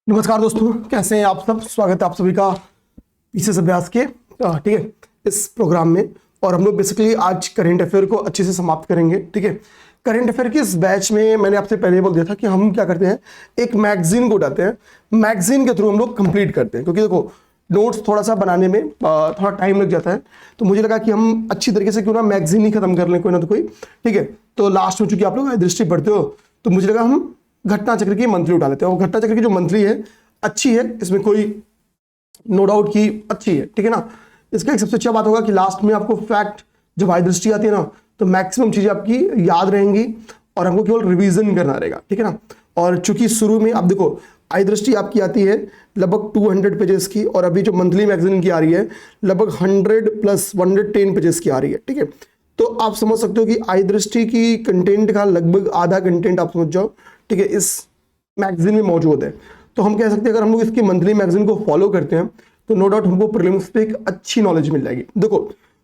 नमस्कार दोस्तों, कैसे हैं आप सब। स्वागत है आप सभी का पीसीएस अभ्यास के ठीक है इस प्रोग्राम में। और हम लोग बेसिकली आज करंट अफेयर को अच्छे से समाप्त करेंगे। ठीक है, करंट अफेयर के इस बैच में मैंने आपसे पहले बोल दिया था कि हम क्या करते हैं, एक मैगजीन को उठाते हैं, मैगजीन के थ्रू हम लोग कंप्लीट करते हैं। क्योंकि देखो नोट्स थोड़ा सा बनाने में थोड़ा टाइम लग जाता है, तो मुझे लगा कि हम अच्छी तरीके से क्यों ना मैगजीन ही खत्म कर लें कोई ना तो कोई। ठीक है, तो लास्ट में चूंकि आप लोग दृष्टि पढ़ते हो तो मुझे लगा हम घटना चक्र की मंथली उठा लेते हैं। और घटना चक्र की जो मंथली है अच्छी है, इसमें कोई नो डाउट की अच्छी है। ठीक है ना। इसका एक सबसे अच्छा बात होगा कि लास्ट में आपको फैक्ट जब आय दृष्टि आती है ना, तो मैक्सिमम चीजें आपकी याद रहेंगी और हमको केवल रिवीजन करना रहेगा। ठीक है ना। और चूंकि शुरू में आप देखो आय दृष्टि आपकी आती है लगभग 200 पेजेस की, और अभी जो मंथली मैगजीन की आ रही है लगभग 100 प्लस 110 पेजेस की आ रही है। ठीक है, तो आप समझ सकते हो कि आय दृष्टि की कंटेंट का लगभग आधा कंटेंट आप समझ जाओ। ठीक है, इस मैगजीन में मौजूद है। तो हम कह सकते हैं अगर हम लोग इसकी मंथली मैगजीन को फॉलो करते हैं तो नो डाउट हमको प्रीलिम्स पे एक अच्छी नॉलेज मिल जाएगी। देखो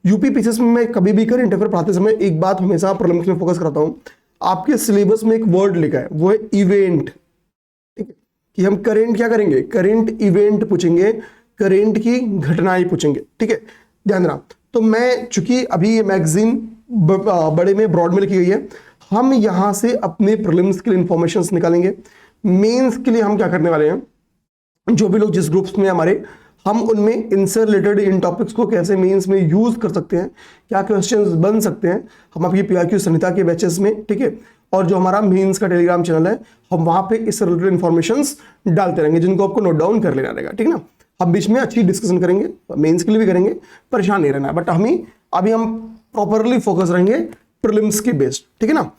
यूपी पीसीएस में मैं कभी भी करंट अफेयर पढ़ाते समय एक बात हमेशा प्रीलिम्स में फोकस करता हूं, आपके सिलेबस में एक वर्ड लिखा है, वो है इवेंट। ठीक है, कि हम करंट क्या करेंगे, करंट इवेंट पूछेंगे, करंट की घटनाएं पूछेंगे। ठीक है, ध्यान रखना। तो मैं चूंकि अभी ये मैगजीन बड़े में ब्रॉड में लिखी गई है, हम यहां से अपने प्रीलिम्स के लिए इंफॉर्मेशन निकालेंगे। मेंस के लिए हम क्या करने वाले हैं, जो भी लोग जिस ग्रुप्स में हमारे, हम उनमें इनसे रिलेटेड इन टॉपिक्स को कैसे मेंस में यूज कर सकते हैं, क्या क्वेश्चंस बन सकते हैं, हम आपकी पीआईक्यू संहिता के बैचेस में। ठीक है, और जो हमारा मेंस का टेलीग्राम चैनल है, हम वहां पे इस रिलेटेड इंफॉर्मेशंस डालते रहेंगे जिनको आपको नोट डाउन कर लेना रहेगा। ठीक है ना। हम बीच में अच्छी डिस्कशन करेंगे, मेंस के लिए भी करेंगे, परेशान नहीं रहना है। बट अभी हम प्रॉपरली फोकस रहेंगे प्रीलिम्स के बेस्ड। ठीक है ना।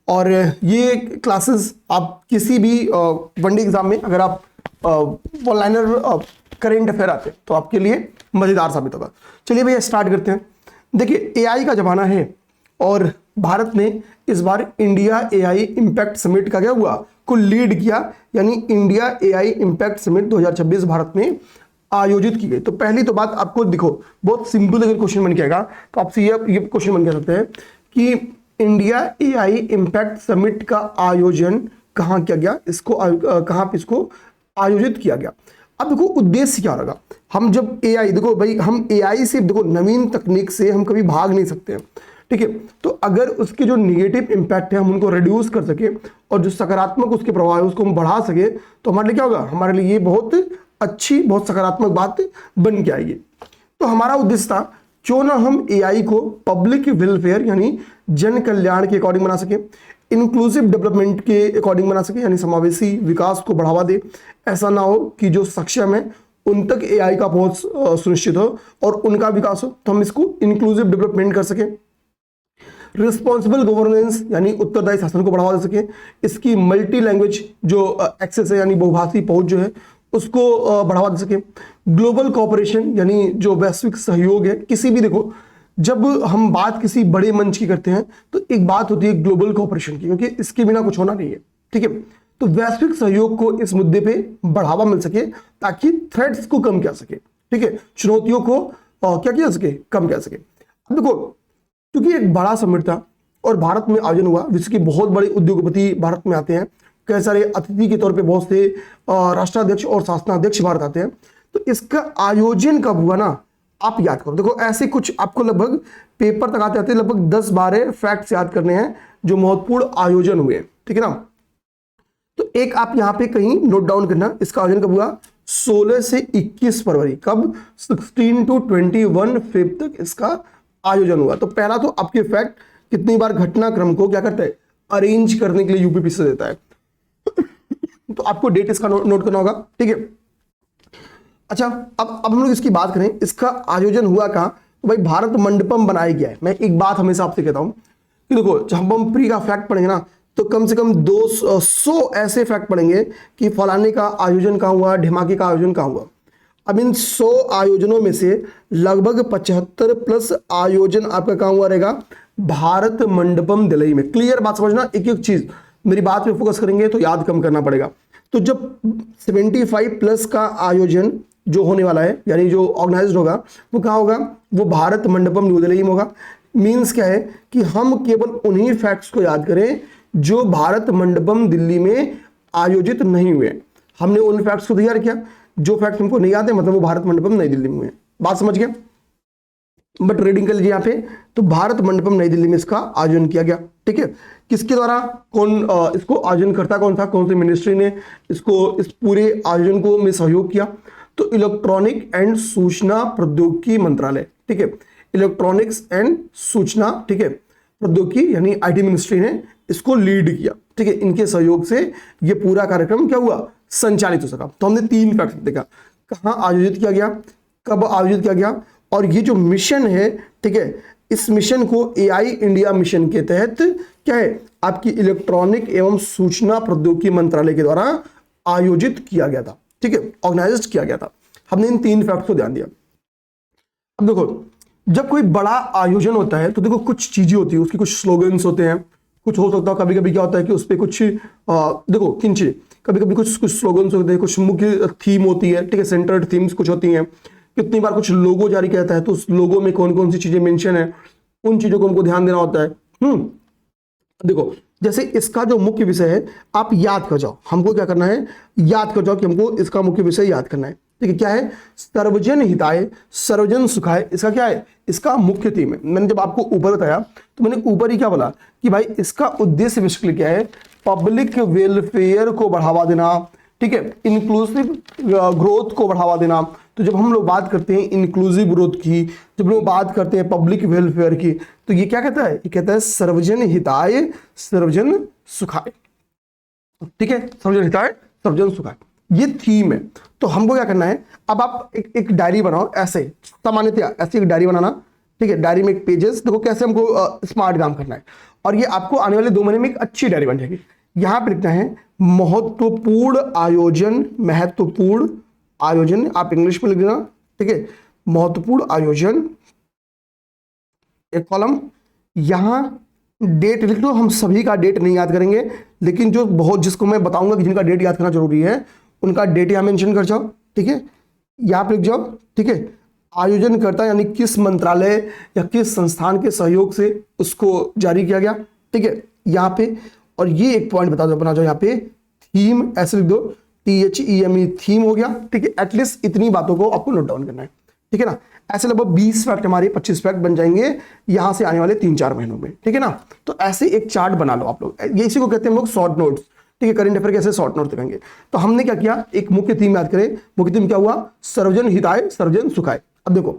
और ये क्लासेस आप किसी भी वनडे एग्जाम में अगर आप वन लाइनर करेंट अफेयर आते हैं तो आपके लिए मजेदार साबित होगा। चलिए भैया स्टार्ट करते हैं। देखिए एआई का जमाना है और भारत ने इस बार इंडिया एआई इंपैक्ट समिट का क्या हुआ को लीड किया, यानी India AI impact summit 2026 Bharat में आयोजित की गई। तो पहली तो बात आपको दिखो, बहुत सिंपल अगर क्वेश्चन बन के आएगा तो आपसे ये क्वेश्चन बन के सकते हैं कि इंडिया एआई इंपैक्ट समिट का आयोजन कहां किया गया, इसको कहां पे इसको आयोजित किया गया। अब देखो उद्देश्य क्या होगा, हम जब एआई, देखो भाई हम एआई से, देखो नवीन तकनीक से हम कभी भाग नहीं सकते हैं। ठीक है, तो अगर उसके जो निगेटिव इंपैक्ट है हम उनको रिड्यूस कर सके और जो सकारात्मक उसके प्रभाव है उसको हम बढ़ा सके, तो हमारे लिए क्या होगा, हमारे लिए ये बहुत अच्छी, बहुत सकारात्मक बात बन के आएगी। तो हमारा उद्देश्य था क्यों ना हम एआई को पब्लिक वेलफेयर यानी जन कल्याण के अकॉर्डिंग बना सके, इंक्लूसिव डेवलपमेंट के अकॉर्डिंग बना सके, यानी समावेशी विकास को बढ़ावा दे। ऐसा ना हो कि जो सक्षम है उन तक एआई का पहुंच सुनिश्चित हो और उनका विकास हो, तो हम इसको इंक्लूसिव डेवलपमेंट कर सके। रिस्पॉन्सिबल गवर्नेंस यानी उत्तरदायी शासन को बढ़ावा दे सके। इसकी मल्टी लैंग्वेज जो एक्सेस है यानी बहुभाषी पहुंच जो है उसको बढ़ावा दे सके। ग्लोबल कोऑपरेशन यानी जो वैश्विक सहयोग है, किसी भी, देखो जब हम बात किसी बड़े मंच की करते हैं तो एक बात होती है ग्लोबल कोऑपरेशन की, क्योंकि इसके बिना कुछ होना नहीं है। ठीक है, तो वैश्विक सहयोग को इस मुद्दे पे बढ़ावा मिल सके ताकि थ्रेट्स को कम किया सके। ठीक है, चुनौतियों को क्या किया सके, कम किया सके। अब देखो क्योंकि एक बड़ा समिट था और भारत में आयोजन हुआ, विश्व के बहुत बड़े उद्योगपति भारत में आते हैं, कई सारे अतिथि के तौर पे बहुत से राष्ट्राध्यक्ष और शासनाध्यक्ष भारत आते हैं। तो इसका आयोजन कब हुआ ना, आप याद करो। देखो ऐसे कुछ आपको लगभग पेपर तक आते आते लगभग 10-12 फैक्ट्स याद करने हैं जो महत्वपूर्ण आयोजन हुए। ठीक है ना। तो एक आप यहां पे कहीं नोट डाउन करना, इसका आयोजन कब हुआ, 16 से 21 फरवरी, कब 16 to 21 फेब तक इसका आयोजन हुआ। तो पहला तो आपके फैक्ट कितनी बार घटनाक्रम को क्या करता है, अरेंज करने के लिए यूपी पीसीएस देता है। तो आपको डेट इसका नोट करना होगा। ठीक है, अच्छा अब हम लोग इसकी बात करें, इसका आयोजन हुआ कहां, तो भाई भारत मंडपम बनाया गया है। मैं एक बात हमेशा आपसे कहता हूं कि देखो जब हम प्री का फैक्ट पढ़ेंगे ना तो कम से कम 200 ऐसे फैक्ट पढ़ेंगे कि फलाने का आयोजन कहां हुआ, ढिमाके का आयोजन कहां हुआ। अब इन 100 आयोजनों में से लगभग 75 प्लस आयोजन आपका कहां हुआ रहेगा, भारत मंडपम दिल्ली में। क्लियर बात समझना, एक एक चीज मेरी बात पे फोकस करेंगे तो याद कम करना पड़ेगा। तो जब 75 प्लस का आयोजन जो होने वाला है यानी जो ऑर्गेनाइज्ड होगा वो कहाँ होगा, वो भारत मंडपम न्यू दिल्ली में होगा। मींस क्या है कि हम केवल उन्हीं फैक्ट्स को याद करें जो भारत मंडपम दिल्ली में आयोजित नहीं हुए। हमने उन फैक्ट्स को तैयार किया जो फैक्ट हमको नहीं आते, मतलब वो भारत मंडपम नई दिल्ली में हुए। बात समझ गए? बट रीडिंग कर लीजिए यहाँ पे, तो भारत मंडपम नई दिल्ली में इसका आयोजन किया गया। ठीक है, किसके द्वारा, कौन इसको आयोजन करता कौन था, कौन सी मिनिस्ट्री ने इसको, इस पूरे आयोजन को में सहयोग किया? तो इलेक्ट्रॉनिक एंड सूचना प्रौद्योगिकी मंत्रालय। ठीक है, इलेक्ट्रॉनिक्स एंड सूचना, ठीक है, प्रौद्योगिकी यानी आईटी मिनिस्ट्री ने इसको लीड किया। ठीक है, इनके सहयोग से ये पूरा कार्यक्रम क्या हुआ, संचालित हो सका। तो हमने 3 फैक्ट देखा, कहाँ आयोजित किया गया, कब आयोजित किया गया, और ये जो मिशन है, ठीक है, इस मिशन को एआई इंडिया मिशन के तहत क्या है, आपकी इलेक्ट्रॉनिक एवं सूचना प्रौद्योगिकी मंत्रालय के द्वारा आयोजित किया गया था। ठीक है, ऑर्गेनाइज किया गया था। हमने इन 3 फैक्ट को ध्यान दिया। अब देखो, जब कोई बड़ा आयोजन होता है तो देखो कुछ चीजें होती है, उसके कुछ स्लोगन्स होते हैं, कुछ हो सकता है कभी कभी क्या होता है कि उस पर कुछ देखो किन चीज, कभी कभी कुछ स्लोगन्स होते हैं, कुछ मुख्य थीम होती है। ठीक है, सेंटर्ड थीम्स कुछ होती हैं, कितनी बार कुछ लोगो जारी करता है, तो उस लोगो में कौन कौन सी चीजें मेंशन है, उन चीजों को हमको ध्यान देना होता है। देखो जैसे इसका जो मुख्य विषय है आप याद कर जाओ, हमको क्या करना है, याद कर जाओ कि हमको इसका मुख्य विषय याद करना है। ठीक है, क्या है, सर्वजन हिताय सर्वजन सुखाय, इसका क्या है, इसका मुख्य थीम है। मैंने जब आपको ऊपर बताया तो मैंने ऊपर ही क्या बोला कि भाई इसका उद्देश्य बेसिकली क्या है, पब्लिक वेलफेयर को बढ़ावा देना। ठीक है, इंक्लूसिव ग्रोथ को बढ़ावा देना। तो जब हम लोग बात करते हैं इंक्लूसिव ग्रोथ की, जब लोग बात करते हैं पब्लिक वेलफेयर की, तो ये क्या कहता है, ये कहता है सर्वजन हिताय सर्वजन सुखाय। ठीक है, सर्वजन हिताय सर्वजन सुखाय, ये थीम है। तो हमको क्या करना है, अब आप एक डायरी बनाओ, ऐसे सामान्यतया ऐसी एक डायरी बनाना। ठीक है, डायरी में एक पेजेस, देखो कैसे हमको स्मार्ट काम करना है, और ये आपको आने वाले 2 महीने में एक अच्छी डायरी बन जाएगी। यहां पर लिखना है महत्वपूर्ण आयोजन, महत्वपूर्ण आयोजन, आप इंग्लिश में लिख देना। ठीक है, महत्वपूर्ण आयोजन, एक कॉलम, यहां डेट लिख लो। हम सभी का डेट नहीं याद करेंगे, लेकिन जो बहुत, जिसको मैं बताऊंगा कि जिनका डेट याद करना जरूरी है, उनका डेट यहां मेंशन कर जाओ। ठीक है, यहां पे लिख जाओ। ठीक है, आयोजन करता यानी किस मंत्रालय या किस संस्थान के सहयोग से उसको जारी किया गया। ठीक है, यहां पे, और ये एक पॉइंट बता दो, बना जाओ यहाँ पे थीम, ऐसे लिख दो, THEME, थीम हो गया। ठीक है, एटलीस्ट इतनी बातों को आपको नोट डाउन करना है। ठीक है ना, ऐसे लगभग 20 फैक्ट हमारे 25 फैक्ट बन जाएंगे यहां से आने वाले 3-4 महीनों में। ठीक है ना, तो ऐसे एक चार्ट बना लो आप लोग, ये इसी को कहते हैं हम लोग शॉर्ट नोट्स। ठीक है, करंट अफेयर कैसे शॉर्ट नोट दिखाएंगे। तो हमने क्या किया, एक मुख्य थीम याद करें, मुख्य थीम क्या हुआ, सर्वजन हिताय सर्वजन सुखाय। अब देखो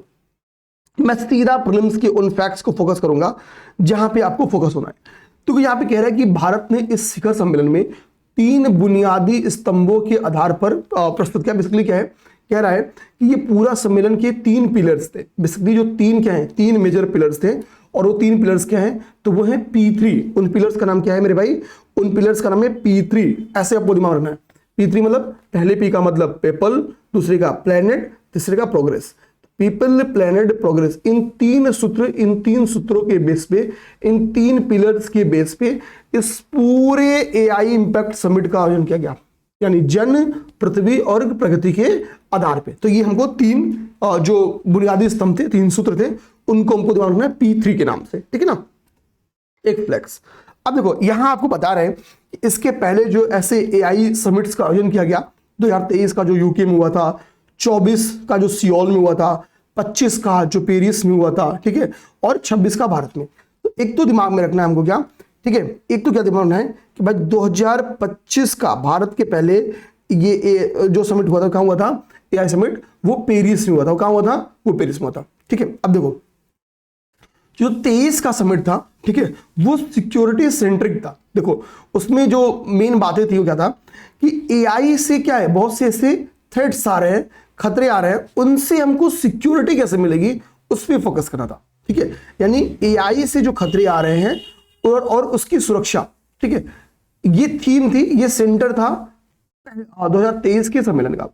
मैं सीधा प्रीलिम्स के उन फैक्ट्स को फोकस करूंगा जहां पे आपको फोकस होना है। तो यहां पे कह रहा है कि भारत ने इस शिखर सम्मेलन में 3 बुनियादी स्तंभों के आधार पर प्रस्तुत किया। बेसिकली क्या है, कह रहा है कि ये पूरा सम्मेलन के 3 पिलर्स थे। बेसिकली जो 3 क्या है, 3 मेजर पिलर्स थे, और वो 3 पिलर्स क्या हैं, तो वो है P3। उन पिलर्स का नाम क्या है मेरे भाई, उन पिलर्स का नाम है P3। ऐसे आपको दिमाग रखना है। P3 मतलब, पहले P का मतलब पेपल, दूसरे का प्लेनेट, तीसरे का प्रोग्रेस। पीपल, प्लेनेट, प्रोग्रेस, इन 3 सूत्रों के बेस पे, इन 3 पिलर्स के बेस पे इस पूरे एआई इंपैक्ट समिट का आयोजन किया गया, यानी जन, पृथ्वी और प्रगति के आधार पे। तो ये हमको 3 जो बुनियादी स्तंभ थे, 3 सूत्र थे, उनको हमको दिमाग रखना है P3 के नाम से। ठीक है ना, एक फ्लेक्स। अब देखो यहां आपको बता रहे हैं कि इसके पहले जो ऐसे एआई समिट्स का आयोजन किया गया, 2023 का जो यूके में हुआ था, 24 का जो सियोल में हुआ था, 25 का जो पेरिस में हुआ था, ठीक है, और 26 का भारत में। तो एक तो दिमाग में रखना है हमको क्या, ठीक है, एक तो क्या दिमाग में रखना है कि भाई 2025 का भारत के पहले ये जो समिट हुआ था, कहां हुआ था, एआई समिट, वो पेरिस में हुआ था। कहां हुआ था, वो पेरिस में हुआ था। ठीक है, अब देखो जो 23 का समिट था, ठीक है, वो सिक्योरिटी सेंट्रिक था। देखो उसमें जो मेन बातें थी वो क्या था कि एआई से क्या है, बहुत से ऐसे थ्रेट्स आ रहे हैं, खतरे आ रहे हैं, उनसे हमको सिक्योरिटी कैसे मिलेगी, उस पर फोकस करना था। ठीक है, यानी एआई से जो खतरे आ रहे हैं और उसकी सुरक्षा। ठीक है, ये थीम थी, ये सेंटर था 2023 के सम्मेलन का।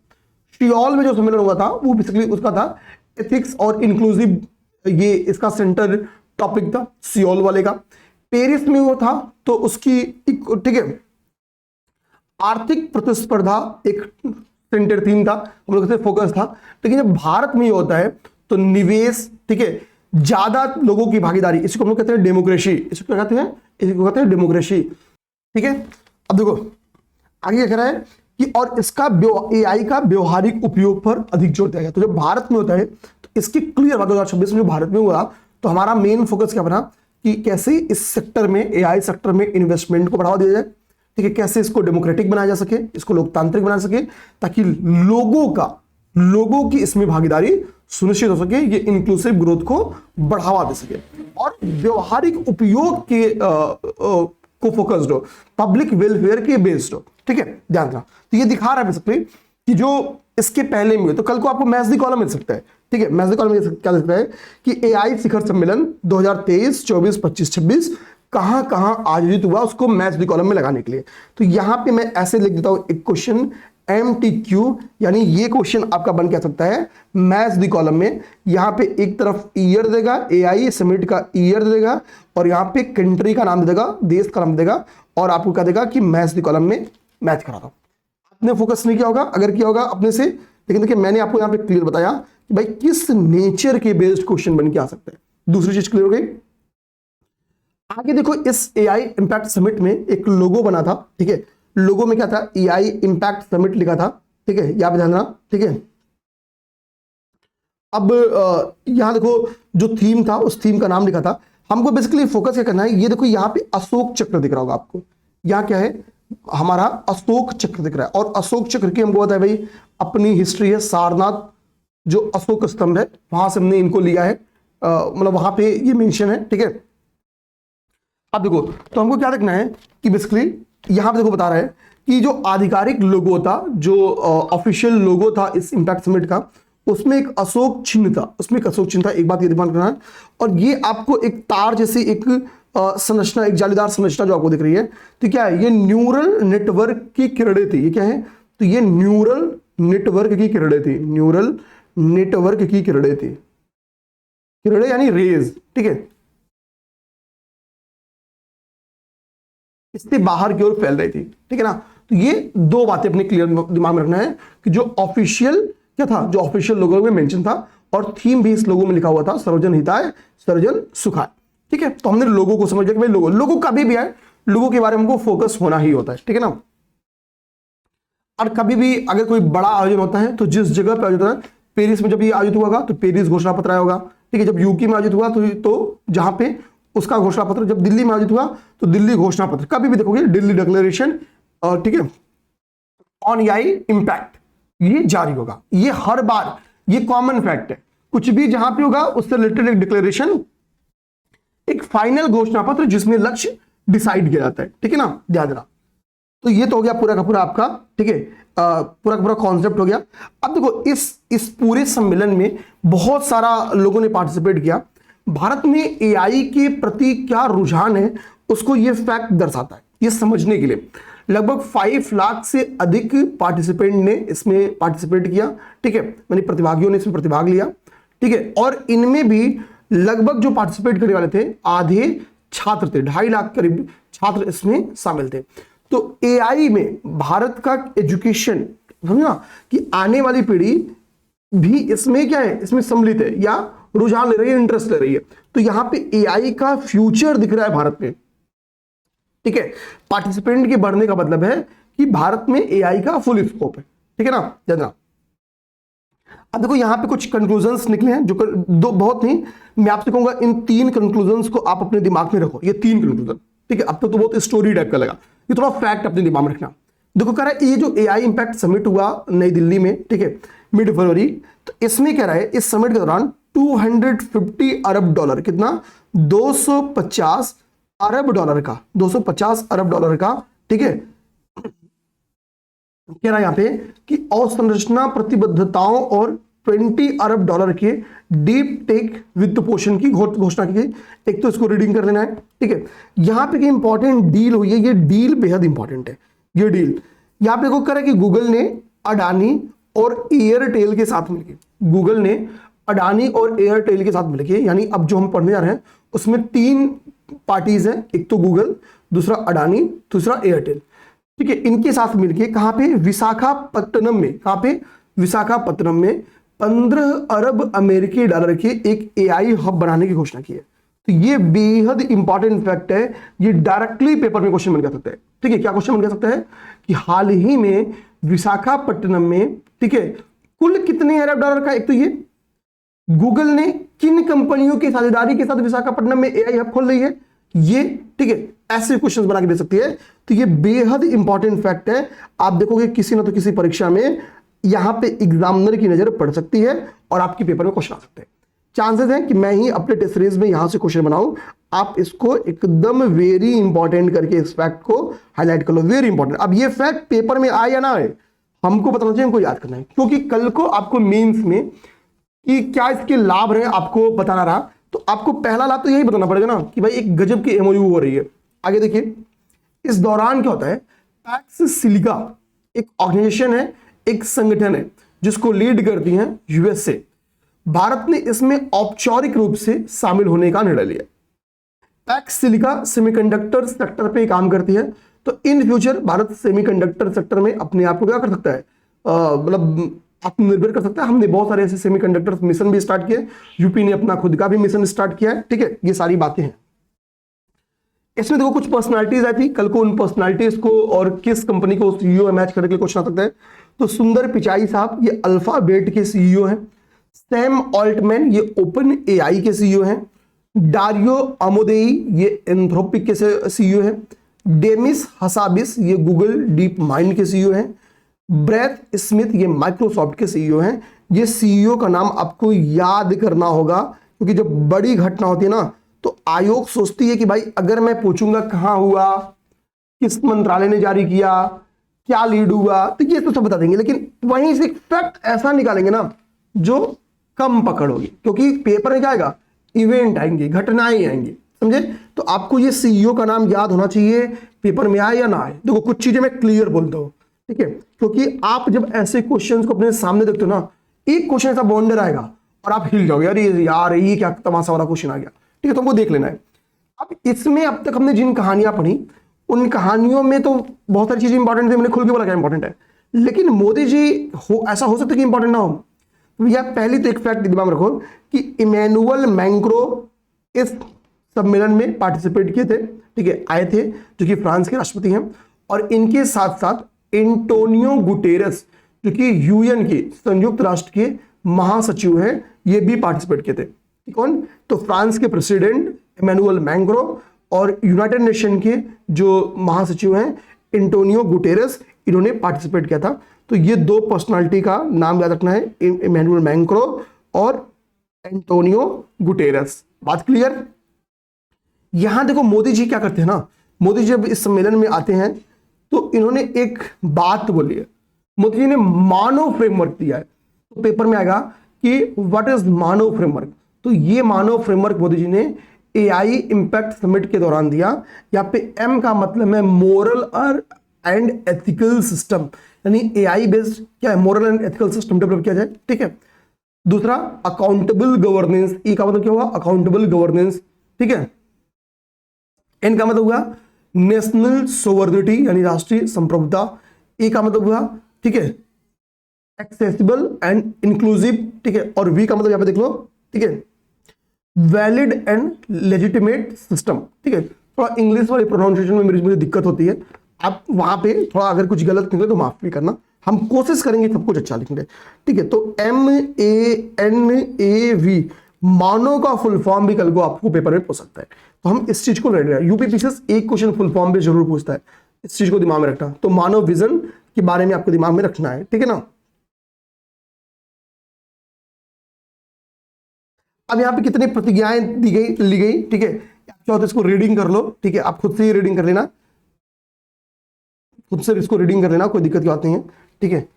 सियोल में जो सम्मेलन हुआ था वो बेसिकली उसका था एथिक्स और इंक्लूसिव, ये इसका सेंटर टॉपिक था सियोल वाले का। पेरिस में वो था तो उसकी, ठीक है, आर्थिक प्रतिस्पर्धा एक सेंटर थीम था, हम लोग से फोकस था। लेकिन जब भारत में होता है तो निवेश, ठीक है, ज्यादा लोगों की भागीदारी, इसको हम लोग कहते हैं डेमोक्रेसी। इसको क्या कहते हैं, इसको कहते हैं डेमोक्रेसी। ठीक है, अब देखो आगे क्या कह रहा है कि और इसका एआई का व्यवहारिक उपयोग पर अधिक जोर दिया गया। तो जब भारत में होता है तो इसकी क्लियर बात 2026 में जो भारत में हुआ तो हमारा मेन फोकस क्या बना कि कैसे इस सेक्टर में, एआई सेक्टर में इन्वेस्टमेंट को बढ़ावा दिया जाए, ठीक है, कैसे इसको डेमोक्रेटिक बनाया जा सके, इसको लोकतांत्रिक बना सके, ताकि लोगों की इसमें भागीदारी सुनिश्चित हो सके, ये इंक्लूसिव ग्रोथ को बढ़ावा दे सके और व्यवहारिक उपयोग के को फोकस्ड हो, पब्लिक वेलफेयर के बेस्ड हो। ठीक है, ध्यान रखना। तो ये दिखा रहा है बेसिकली कि जो इसके पहले में, तो कल को आपको मैच दी कॉलम मिल सकता है। ठीक है, मैच दी कॉलम क्या दिख रहा है कि एआई शिखर सम्मेलन 2023, 24, 25, 26 कहां कहां आयोजित हुआ, उसको मैच दी कॉलम में लगाने के लिए। तो यहां पे मैं ऐसे लिख देता हूं एक क्वेश्चन MTQ, यानी ये क्वेश्चन आपका बन क्या सकता है मैच दी कॉलम में। यहां पे एक तरफ ईयर देगा, एआई समिट का ईयर देगा, और यहां पे कंट्री का नाम देगा, देश का नाम देगा, और आपको क्या देगा कि मैच दी कॉलम में मैच करा दो। आपने फोकस नहीं किया होगा, अगर किया होगा अपने से, लेकिन देखिए मैंने आपको यहां पे क्लियर बताया कि भाई किस नेचर के बेस्ड क्वेश्चन बन के आ सकता है। दूसरी चीज क्लियर हो गई। आगे देखो, इस एआई इंपैक्ट समिट में एक लोगो बना था। ठीक है, लोगो में क्या था, एआई इंपैक्ट समिट लिखा था। ठीक है, यहां पे ध्यान देना। ठीक है, अब यहां देखो जो थीम था, उस थीम का नाम लिखा था। हमको बेसिकली फोकस क्या करना है, ये देखो यहां पे अशोक चक्र दिख रहा होगा आपको। यहां क्या है, हमारा अशोक चक्र दिख रहा है, और अशोक चक्र की हमको पता है भाई अपनी हिस्ट्री है, सारनाथ जो अशोक स्तंभ है वहां से हमने इनको लिया है, मतलब वहां पे ये मेंशन है। ठीक है, अब देखो तो हमको क्या देखना है कि बेसिकली यहां पे देखो बता रहा है कि जो आधिकारिक लोगो था, जो ऑफिशियल लोगो था इस इंपैक्ट समिट का, उसमें एक अशोक चिन्ह था, उसमें एक अशोक चिन्ह था। एक बात ये ध्यान रखना है, और ये आपको एक तार जैसी एक संरचना, एक जालीदार संरचना जो आपको दिख रही है, तो क्या है, ये न्यूरल नेटवर्क की किरणें थी। ये क्या है, तो ये न्यूरल नेटवर्क की किरणें थी, न्यूरल नेटवर्क की किरणें थी, किरणें यानी रेज। ठीक है, इससे बाहर की ओर फैल रही थी। ठीक है ना, तो ये दो बातें अपने क्लियर दिमाग में रखना है कि जो ऑफिशियल क्या था, जो ऑफिशियल लोगों में मेंशन था, और थीम भी इस लोगों में लिखा हुआ था, सर्वजन हिताय सर्वजन सुखाय। ठीक है, तो हमने लोगों को समझ लिया कि भाई लोगों कभी भी आए, लोगों के बारे में हमको फोकस होना ही होता है। ठीक है ना, और कभी भी अगर कोई बड़ा आयोजन होता है तो जिस जगह पर आयोजित होता है, पेरिस में जब ये आयोजित हुआ तो पेरिस घोषणा पत्र आया होगा। ठीक है, जब यूके में आयोजित हुआ तो जहां पे उसका घोषणा पत्र, जब दिल्ली में आयोजित हुआ तो दिल्ली घोषणा पत्र, कभी भी देखोगे दिल्ली डिक्लेरेशन, ठीक है, ऑन एआई इंपैक्ट, ये जारी होगा। ये हर बार, ये कॉमन फैक्ट है, कुछ भी जहां पे होगा उससे रिलेटेड एक डिक्लेरेशन, एक फाइनल घोषणा पत्र जिसमें लक्ष्य डिसाइड किया जाता है। ठीक है ना, ध्यान देना। तो ये तो हो गया पूरा का पूरा आपका। ठीक है, पूरा का पूरा कॉन्सेप्ट हो गया। अब देखो इस पूरे सम्मेलन में बहुत सारा लोगों ने पार्टिसिपेट किया। भारत में एआई के प्रति क्या रुझान है उसको ये फैक्ट दर्शाता है। ये समझने के लिए लगभग 5 लाख से अधिक पार्टिसिपेंट ने इसमें पार्टिसिपेट किया। ठीक है, यानी प्रतिभागियों ने इसमें प्रतिभाग लिया। ठीक है, और इनमें भी लगभग जो पार्टिसिपेट करने वाले थे आधे छात्र थे, 2.5 लाख करीब छात्र इसमें शामिल थे। तो एआई में भारत का एजुकेशन, समझना कि आने वाली पीढ़ी भी इसमें क्या है, इसमें सम्मिलित है या रुझान ले रही है, इंटरेस्ट ले रही है। तो यहां पे एआई का फ्यूचर दिख रहा है भारत में। ठीक है, पार्टिसिपेंट के बढ़ने का मतलब है कि भारत में एआई का फुल स्कोप है। ठीक है ना, जानना। अब देखो यहां पे कुछ कंक्लूजन्स निकले हैं, जो दो बहुत नहीं, मैं आपसे कहूंगा इन 3 कंक्लूजन्स को आप अपने दिमाग में रखो। ये 3 कंक्लूजन, ठीक है, अब तो बहुत स्टोरी टाइप का लगा, ये थोड़ा फैक्ट अपने दिमाग में रखना। देखो कह रहा है ये जो एआई इंपैक्ट समिट हुआ नई दिल्ली में, ठीक है, मिड फरवरी, तो इसमें कह रहा है इस समिट के दौरान 250 अरब डॉलर, कितना, 250 अरब डॉलर का, 250 अरब डॉलर का, ठीक है, कह रहा है यहां पे कि अवसंरचना प्रतिबद्धताओं और 20 अरब डॉलर के डीप टेक वित्त पोषण की घोषणा की गई। एक तो इसको रीडिंग कर लेना है। ठीक है, यहां पे इंपॉर्टेंट डील हुई है, ये डील बेहद इंपॉर्टेंट है। ये डील यहां पे देखो कर रहा है कि गूगल ने अडानी और एयरटेल के साथ मिलकर, गूगल ने अडानी और एयरटेल के साथ मिलकर, यानी अब जो हम पढ़ने जा रहे हैं उसमें 3 पार्टीज हैं, एक तो गूगल, दूसरा अडानी, दूसरा एयरटेल। ठीक है, इनके साथ मिलके कहां पे, विशाखापट्टनम में, कहां पे, विशाखापट्टनम में 15 अरब अमेरिकी डॉलर के एक एआई हब बनाने की घोषणा की है। तो ये बेहद इंपॉर्टेंट फैक्ट है, ये डायरेक्टली पेपर में क्वेश्चन बन जा सकता है। ठीक है, क्या क्वेश्चन बन जा सकता है कि हाल ही में विशाखापट्टनम में, ठीक है, कुल कितने अरब डॉलर का, एक तो ये गूगल ने किन कंपनियों की साझेदारी के साथ विशाखापट्टनम में एआई हब खोल रही है, ये, ठीक है, ऐसे क्वेश्चंस बना के दे सकती है। तो ये बेहद इंपॉर्टेंट फैक्ट है। आप देखोगे किसी ना तो किसी परीक्षा में यहां पे एग्जामिनर की नजर पड़ सकती है और आपके पेपर में क्वेश्चन आ सकते हैं। चांसेस हैं कि मैं ही अपने टेस्ट सीरीज में यहां से क्वेश्चन बनाऊं। आप इसको एकदम वेरी इंपॉर्टेंट करके इस फैक्ट को हाईलाइट कर लो, वेरी इंपॉर्टेंट। अब ये फैक्ट पेपर में आए या ना आए, हमको बताना चाहिए, हमको याद करना है, क्योंकि कल को आपको मेंस में कि क्या इसके लाभ रहे आपको बताना रहा, तो आपको पहला लाभ तो यही बताना पड़ेगा ना कि भाई एक गजब की एमओयू हो रही है। आगे देखिए, इस दौरान क्या होता है, पैक्स सिलिका एक ऑर्गेनाइजेशन है, एक संगठन है जिसको लीड करती हैं यूएसए। भारत ने इसमें औपचारिक रूप से शामिल होने का निर्णय लिया। पैक्स सिलिका सेमीकंडक्टर सेक्टर पे काम करती है, तो in future Bharat semiconductor sector में अपने आप को क्या कर सकता है, मतलब आत्मनिर्भर कर सकता है। हमने बहुत सारे ऐसे सेमीकंडक्टर मिशन भी स्टार्ट किए, यूपी ने अपना खुद का भी मिशन स्टार्ट किया है, ठीक है, ये सारी बातें हैं। इसमें देखो कुछ पर्सनालिटीज आई थी, कल को उन पर्सनालिटीज को और किस कंपनी को सीईओ मैच करने के लिए क्वेश्चन आ सकता है। तो सुंदर पिचाई साहब ये अल्फाबेट के सीईओ हैं, सैम ऑल्टमैन ये ओपन एआई के सीईओ हैं, डारियो अमोदेई ये एंथ्रोपिक के सीईओ हैं, डेमिस हसाबिस ये गूगल डीप माइंड के सीईओ हैं, ब्रैड स्मिथ ये माइक्रोसॉफ्ट के सीईओ हैं। ये सीईओ का नाम आपको याद करना होगा, क्योंकि जब बड़ी घटना होती है ना तो आयोग सोचती है कि भाई अगर मैं पूछूंगा कहां हुआ, किस मंत्रालय ने जारी किया, क्या लीड हुआ, तो ये तो सब बता देंगे, लेकिन वहीं से फैक्ट ऐसा निकालेंगे ना जो कम पकड़ होगी, क्योंकि पेपर में क्या आएगा, इवेंट आएंगे, घटनाएं आएंगी, समझे। तो आपको ये सीईओ का नाम याद होना चाहिए, पेपर में आए या ना आए। देखो कुछ चीजें मैं क्लियर बोलता हूं, ठीक है, क्योंकि आप जब ऐसे क्वेश्चंस को अपने सामने देखते हो ना, एक क्वेश्चन ऐसा बाउंडर आएगा और आप हिल जाओगे, यार ये क्या तमाशा वाला क्वेश्चन आ गया, ठीक है, तुमको देख लेना है। अब इसमें अब तक हमने जिन कहानियां पढ़ी उन कहानियों में तो बहुत सारी चीजें इंपॉर्टेंट थी, मैंने खुल के बोला क्या इंपॉर्टेंट है, लेकिन मोदी जी ऐसा हो सकता है कि इंपॉर्टेंट ना हो। या पहली तो एक फैक्ट दिमाग में रखो कि इमैनुअल मैक्रों इस सम्मेलन में पार्टिसिपेट किए थे, ठीक है, आए थे, जो कि फ्रांस के राष्ट्रपति हैं, और इनके साथ साथ एंटोनियो गुटेरेस जो कि यूएन के संयुक्त राष्ट्र के महासचिव हैं, ये भी पार्टिसिपेट किए थे। कौन, तो फ्रांस के प्रेसिडेंट इमैनुअल मैक्रों और यूनाइटेड नेशन के जो महासचिव हैं एंटोनियो गुटेरेस, इन्होंने पार्टिसिपेट किया था। तो ये दो पर्सनालिटी का नाम याद रखना है, इमैनुअल मैक्रों और एंटोनियो गुटेरेस। बात क्लियर। यहां देखो मोदी जी क्या करते हैं ना, मोदी जी जब इस सम्मेलन में आते हैं तो इन्होंने एक बात बोली है, मोदी जी ने मानव फ्रेमवर्क दिया है। तो पेपर में आएगा कि व्हाट इज मानव फ्रेमवर्क, तो ये मानव फ्रेमवर्क मोदी जी ने एआई इंपैक्ट समिट के दौरान दिया। यहाँ पे एम का मतलब है मोरल और एंड एथिकल सिस्टम, यानी एआई बेस्ड क्या है, moral and ethical system develop किया जाए, ठीक है। दूसरा अकाउंटेबल गवर्नेंस, ई का मतलब क्या हुआ, अकाउंटेबल गवर्नेंस, ठीक है। एन का मतलब हुआ नेशनल सोवर्निटी यानी राष्ट्रीय संप्रभुता, ए का मतलब हुआ, ठीक है, एक्सेसिबल एंड इंक्लूसिव, ठीक है, और वी का मतलब यहां पे देख लो, ठीक है, वैलिड एंड लेजिटिमेट सिस्टम, ठीक है। थोड़ा इंग्लिश वाले प्रोनाउंसिएशन में मुझे दिक्कत होती है, आप वहां पे थोड़ा अगर कुछ गलत निकले तो माफ भी करना, हम कोशिश करेंगे सब कुछ अच्छा लिखने, ठीक है। तो MANAV मानव का फुल फॉर्म भी कल को आपको पेपर में पूछ सकता है, तो हम इस चीज को रेडी है। यूपी पीसीएस एक क्वेश्चन फुल फॉर्म पे जरूर पूछता है, इस चीज को दिमाग में रखना। तो मानव विजन के बारे में आपको दिमाग में रखना है, ठीक है ना। अब यहाँ पे कितनी प्रतिज्ञाएं दी गई, ली गई, ठीक है, क्या होता है, इसको रीडिंग कर लो, ठीक है, आप खुद से ही रीडिंग कर लेना, खुद से इसको रीडिंग कर लेना, कोई दिक्कत की बात नहीं है, ठीक है।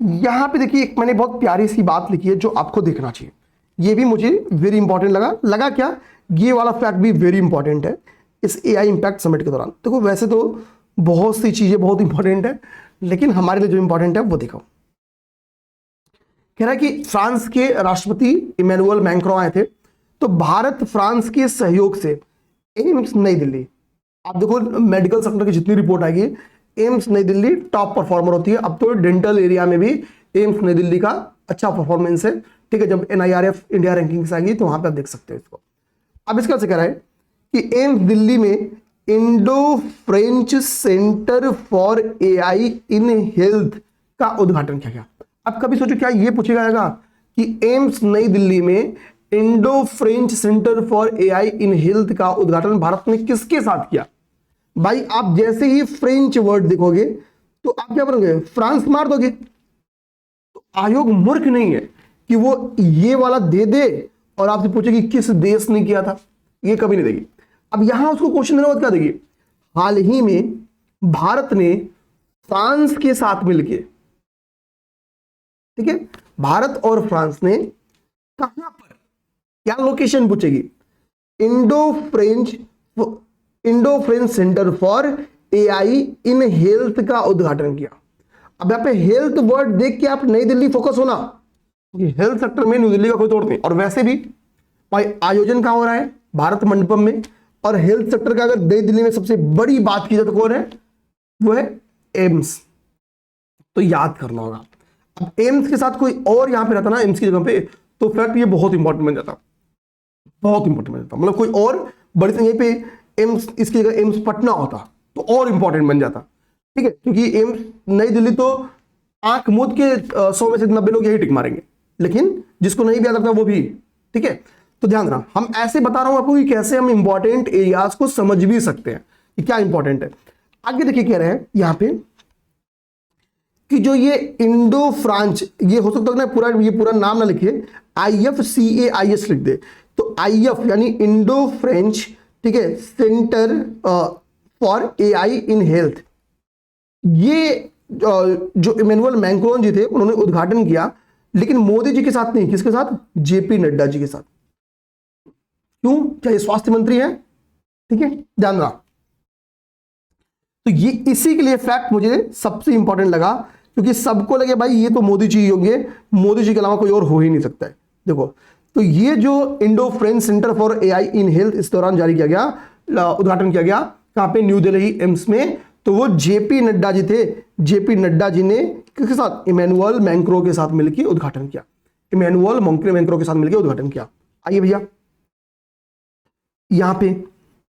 यहां पे देखिए एक मैंने बहुत प्यारी सी बात लिखी है जो आपको देखना चाहिए, ये भी मुझे वेरी इंपॉर्टेंट लगा क्या, ये वाला फैक्ट भी वेरी इंपॉर्टेंट है इस एआई इंपैक्ट समिट के दौरान। देखो वैसे तो बहुत सी चीजें बहुत इंपॉर्टेंट है, लेकिन हमारे लिए जो इंपॉर्टेंट है वो देखो। कह रहा है कि फ्रांस के राष्ट्रपति इमैनुअल मैक्रों आए थे, तो भारत फ्रांस के सहयोग से एम्स नई दिल्ली, आप देखो मेडिकल सेक्टर की जितनी रिपोर्ट आएगी एम्स नई दिल्ली टॉप परफॉर्मर होती है। अब तो डेंटल एरिया में भी एम्स नई दिल्ली का अच्छा परफॉर्मेंस है, ठीक है। जब NIRF इंडिया रैंकिंग्स आएगी तो वहां पे आप देख सकते हो इसको। अब इसका से कह रहा है कि एम्स दिल्ली में Indo French centre for AI in health का उद्घाटन किया गया। अब कभी सोचो क्या ये पूछा जाएगा कि एम्स नई दिल्ली में Indo French centre for AI in health का उद्घाटन भारत ने किसके साथ किया? भाई आप जैसे ही फ्रेंच वर्ड देखोगे तो आप क्या करोगे, फ्रांस मार दोगे। तो आयोग मूर्ख नहीं है कि वो ये वाला दे दे और आपसे पूछे कि किस देश ने किया था, ये कभी नहीं देगी। अब यहां उसको क्वेश्चन देना क्या देगी, हाल ही में भारत ने फ्रांस के साथ मिलके, ठीक है, भारत और फ्रांस ने कहां पर, क्या लोकेशन पूछेगी, Indo French centre for AI in health का उद्घाटन किया। अब यहां पे हेल्थ वर्ड देख के आप नई दिल्ली फोकस होना, क्योंकि हेल्थ सेक्टर में न्यू दिल्ली का कोई तोड़ नहीं। और वैसे भी भाई आयोजन कहां हो रहा है, भारत मंडपम में। और हेल्थ सेक्टर का अगर नई दिल्ली में सबसे बड़ी बात की जाए तो कौन है, वो है एम्स। तो याद करना होगा। अब एम्स के साथ कोई और यहां पे रहता ना एम्स की जगह पे, तो फैक्ट ये बहुत इंपॉर्टेंट बन जाता, बहुत इंपॉर्टेंट बन जाता। मतलब कोई और बड़ी संख्या पे एम्स, इसकी जगह एम्स पटना होता तो और इंपॉर्टेंट बन जाता, ठीक है। क्योंकि एम्स नई दिल्ली तो आंख मूंद के 100 में से 90 लोग यही टिक मारेंगे, लेकिन जिसको नहीं भी याद रखता वो भी, ठीक है। तो ध्यान रखना, हम ऐसे बता रहा हूं आपको कि कैसे हम इंपॉर्टेंट एरियाज को समझ भी सकते हैं कि क्या इंपॉर्टेंट है। आगे देखिए कह रहे हैं यहां पे कि जो ये इंडो फ्रांच, ये हो सकता है ना पूरा, ये पूरा नाम ना लिखिए, IFCAIS लिख दे। तो IF यानी इंडो फ्रेंच, ठीक है, centre for AI in health, ये जो इमैनुअल मैक्रोन जी थे उन्होंने उद्घाटन किया, लेकिन मोदी जी के साथ नहीं, किसके साथ, JP नड्डा जी के साथ। क्यों, क्या ये स्वास्थ्य मंत्री हैं, ठीक है, ध्यान रहा। तो ये इसी के लिए फैक्ट मुझे सबसे इंपॉर्टेंट लगा, क्योंकि सबको लगे भाई ये तो मोदी जी होंगे, मोदी जी के अलावा कोई और हो ही नहीं सकता है। देखो, तो ये जो Indo French centre for AI in health इस दौरान जारी किया गया, उद्घाटन किया गया, कहां पे, न्यू दिल्ली एम्स में। तो वो JP नड्डा जी थे, JP नड्डा जी ने किसके साथ, इमैनुअल मैक्रो के साथ मिलकर उद्घाटन किया, इमैनुअल मैक्रो के साथ मिलकर उद्घाटन किया। आइए भैया यहां पे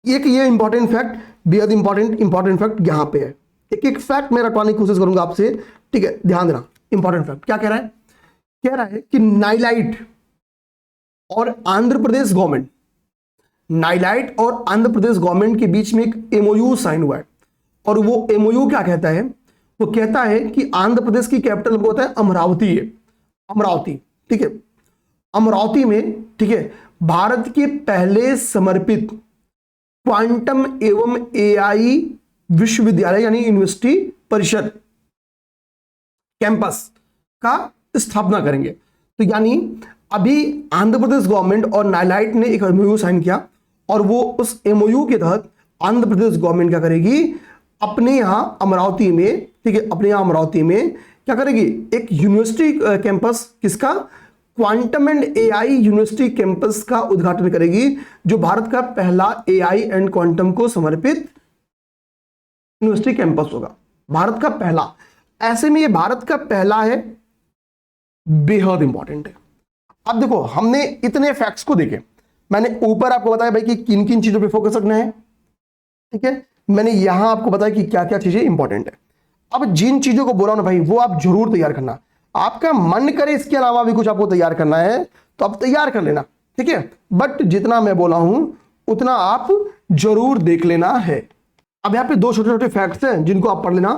एक ये इंपॉर्टेंट फैक्ट, बेहद इंपॉर्टेंट फैक्ट यहां पे है। एक एक फैक्ट मैं रटवाने की कोशिश करूंगा आपसे, ठीक है, ध्यान देना। इंपॉर्टेंट फैक्ट क्या कह रहा है, कह रहा है कि नाइलाइट और आंध्र प्रदेश गवर्नमेंट, नाइलाइट और आंध्र प्रदेश गवर्नमेंट के बीच में एक MOU साइन हुआ है। और वो MOU क्या कहता है, वो कहता है कि आंध्र प्रदेश की कैपिटल होता है अमरावती है, अमरावती, ठीक है। अमरावती में, ठीक है, भारत के पहले समर्पित क्वांटम एवं AI विश्वविद्यालय यानी यूनिवर्सिटी परिषद कैंपस का स्थापना करेंगे। तो यानी अभी आंध्र प्रदेश गवर्नमेंट और नाइलाइट ने एक MOU साइन किया, और वो उस MOU के तहत आंध्र प्रदेश गवर्नमेंट क्या करेगी, अपने यहां अमरावती में, ठीक है, अपने यहां अमरावती में क्या करेगी, एक यूनिवर्सिटी कैंपस, किसका, quantum and AI university campus का उद्घाटन करेगी, जो भारत का पहला AI एंड क्वांटम को समर्पित यूनिवर्सिटी कैंपस होगा, भारत का पहला। ऐसे में ये भारत का पहला है, बेहद इंपॉर्टेंट है। अब देखो, हमने इतने फैक्ट्स को देखे, मैंने ऊपर आपको बताया भाई कि किन किन चीजों पे फोकस रखना है, ठीक है, मैंने यहां आपको बताया कि क्या क्या चीजें इंपॉर्टेंट है। अब जिन चीजों को बोला ना भाई, वो आप जरूर तैयार करना। आपका मन करे इसके अलावा भी कुछ आपको तैयार करना है तो आप तैयार कर लेना, ठीक है, बट जितना मैं बोला हूं उतना आप जरूर देख लेना है। अब यहाँ पे दो छोटे छोटे फैक्ट्स हैं जिनको आप पढ़ लेना।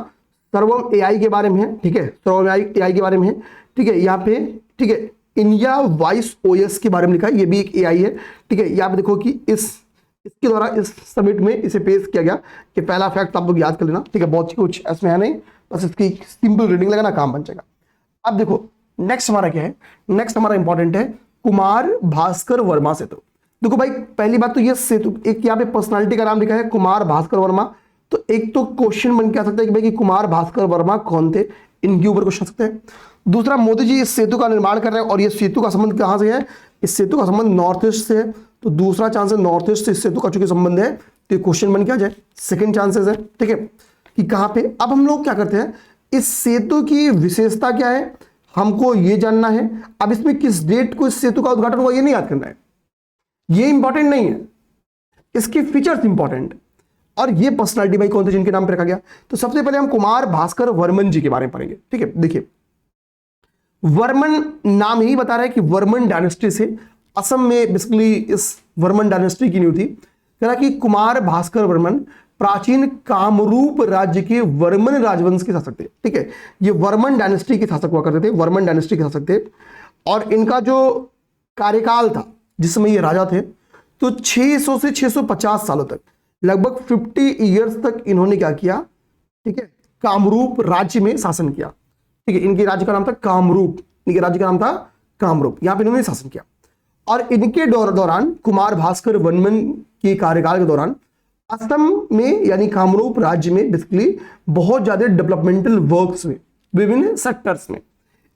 सर्वम AI के बारे में है, ठीक है, सर्वम AI के बारे में है, ठीक है, यहाँ पे, ठीक है, इंडिया वॉइस OS के बारे में लिखा है, ये भी एक AI है, ठीक है। यहाँ पे देखो कि इसके द्वारा इस समिट में इसे पेश किया गया, कि पहला फैक्ट आप लोग याद कर लेना, ठीक है, बहुत कुछ इसमें है नहीं, बस इसकी सिंपल रीडिंग लगाना काम बन जाएगा। अब देखो नेक्स्ट हमारा क्या है, नेक्स्ट हमारा इंपॉर्टेंट है कुमार भास्कर वर्मा सेतु। देखो भाई, पहली बात तो ये सेतु, एक यहाँ पे पर्सनालिटी का नाम लिखा है कुमार भास्कर वर्मा, तो एक तो क्वेश्चन बन के आ सकता है कि भाई कि कुमार भास्कर वर्मा कौन थे, इनके ऊपर क्वेश्चन सकते हैं। दूसरा, मोदी जी इस सेतु का निर्माण कर रहे हैं, और ये सेतु का संबंध कहां से है, इस सेतु का संबंध नॉर्थ ईस्ट से है, तो दूसरा चांस है नॉर्थ ईस्ट से इस सेतु का चूंकि संबंध है, तो ये क्वेश्चन बन के आ जाए, सेकंड चांसेस है, ठीक है, कि कहां पे। अब हम लोग क्या करते हैं, इस सेतु की विशेषता क्या है हमको ये जानना है। अब इसमें किस डेट को इस सेतु का उद्घाटन हुआ ये नहीं याद करना है, ये इंपॉर्टेंट नहीं है, इसके फीचर्स इंपॉर्टेंट। और ये पर्सनालिटी भाई कौन थे जिनके नाम पे रखा गया? तो सबसे पहले हम कुमार भास्कर वर्मन जी के बारे में पढ़ेंगे। ठीक है, देखिए वर्मन नाम ही बता रहा है कि वर्मन डायनेस्टी से, असम में बेसिकली इस वर्मन डायनेस्टी की न्यू थी। कह रहा कि कुमार भास्कर वर्मन प्राचीन कामरूप राज्य के वर्मन राजवंश के शासक थे। ठीक है, ये वर्मन डायनेस्टी के शासक हुआ करते थे, वर्मन डायनेस्टी के शासक थे। और इनका जो कार्यकाल था जिस समय ये राजा थे, तो 600 से 650 सालों तक, लगभग 50 ईयर्स तक इन्होंने क्या किया? ठीक है, कामरूप राज्य में शासन किया। ठीक है, इनके राज्य का नाम था कामरूप, इनके राज्य का नाम था कामरूप, यहां पे इन्होंने शासन किया। और इनके दौरान कुमार भास्कर वर्मन के कार्यकाल के दौरान असम में यानी कामरूप राज्य में बेसिकली बहुत ज्यादा डेवलपमेंटल वर्क्स में, विभिन्न सेक्टर्स में,